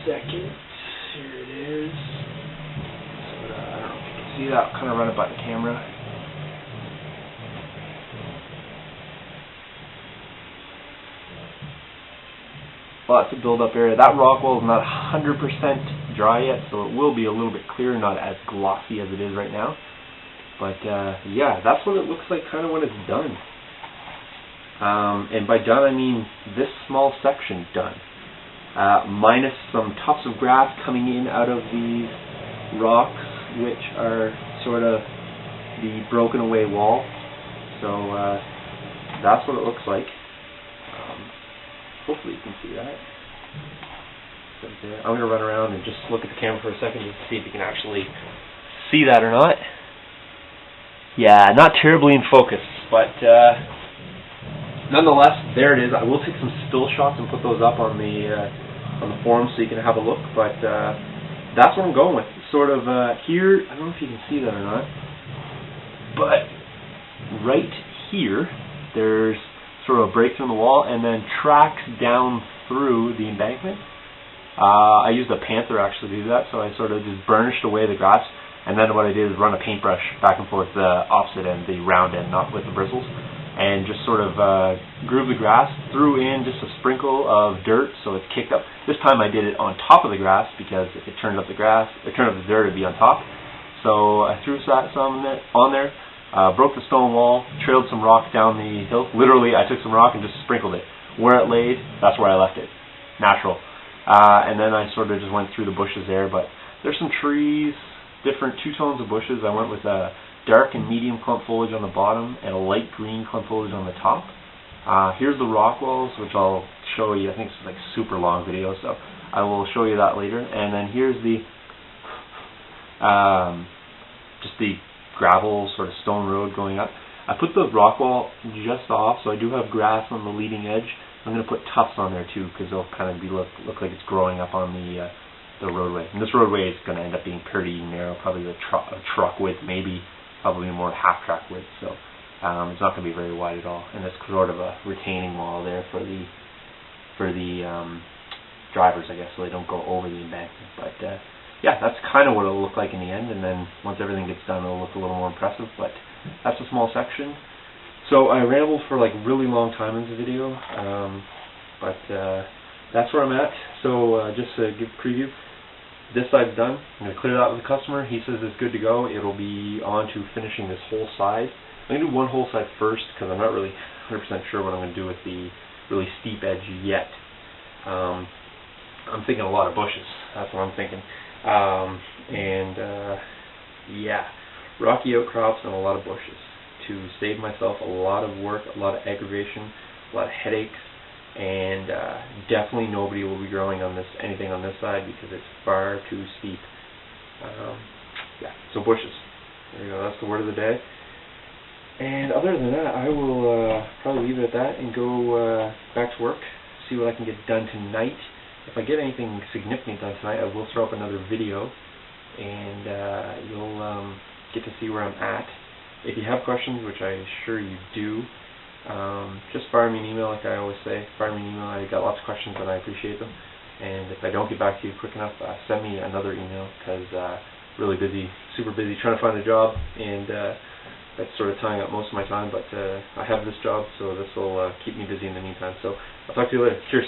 second. Here it is. So, I don't know if you can see that. I'll kind of run it by the camera. Lots of build-up area. That rock wall is not 100% dry yet, so it will be a little bit clearer, not as glossy as it is right now. But yeah, that's what it looks like kind of when it's done. And by done, I mean this small section done. Minus some tufts of grass coming in out of these rocks, which are sort of the broken away wall. So that's what it looks like. Hopefully you can see that. I'm going to run around and just look at the camera for a second just to see if you can actually see that or not. Yeah, not terribly in focus, but nonetheless, there it is. I will take some still shots and put those up on the forum so you can have a look. But that's what I'm going with. Sort of here. I don't know if you can see that or not, but right here, there's sort of a break through the wall, and then tracks down through the embankment. I used a panther actually to do that, so I sort of just burnished away the grass. And then what I did is run a paintbrush back and forth the opposite end, the round end, not with the bristles, and just sort of groove the grass, threw in just a sprinkle of dirt so it's kicked up. This time I did it on top of the grass because if it turned up the grass, it turned up the dirt, it'd be on top. So I threw some on there, broke the stone wall, trailed some rock down the hill. Literally, I took some rock and just sprinkled it. Where it laid, that's where I left it. Natural. And then I sort of just went through the bushes there, but there's some trees, different two tones of bushes. I went with a dark and medium clump foliage on the bottom and a light green clump foliage on the top. Here's the rock walls, which I'll show you. I think it's like a super long video, so I will show you that later. And then here's the just the gravel sort of stone road going up. I put the rock wall just off, so I do have grass on the leading edge. I'm going to put tufts on there too, because they'll kind of look like it's growing up on the roadway. And this roadway is going to end up being pretty narrow, probably a truck width, maybe probably more half track width. So it's not going to be very wide at all. And it's sort of a retaining wall there for the drivers, I guess, so they don't go over the embankment. But yeah, that's kind of what it'll look like in the end. And then once everything gets done, it'll look a little more impressive. But that's a small section. So I rambled for like a really long time in the video, but that's where I'm at. So just to give a preview, this side's done. I'm going to clear that with the customer. He says it's good to go. It'll be on to finishing this whole side. I'm going to do one whole side first because I'm not really 100% sure what I'm going to do with the really steep edge yet. I'm thinking a lot of bushes. That's what I'm thinking. Yeah, rocky outcrops and a lot of bushes to save myself a lot of work, a lot of aggravation, a lot of headaches. And definitely nobody will be growing on anything on this side because it's far too steep. Yeah, so bushes. There you go. That's the word of the day. And other than that, I will probably leave it at that and go back to work, see what I can get done tonight. If I get anything significant done tonight, I will throw up another video, and you'll get to see where I'm at. If you have questions, which I'm sure you do, just fire me an email, like I always say. Fire me an email. I got lots of questions and I appreciate them. And if I don't get back to you quick enough, send me another email because really busy, super busy trying to find a job, and that's sort of tying up most of my time. But I have this job, so this will keep me busy in the meantime. So I'll talk to you later. Cheers.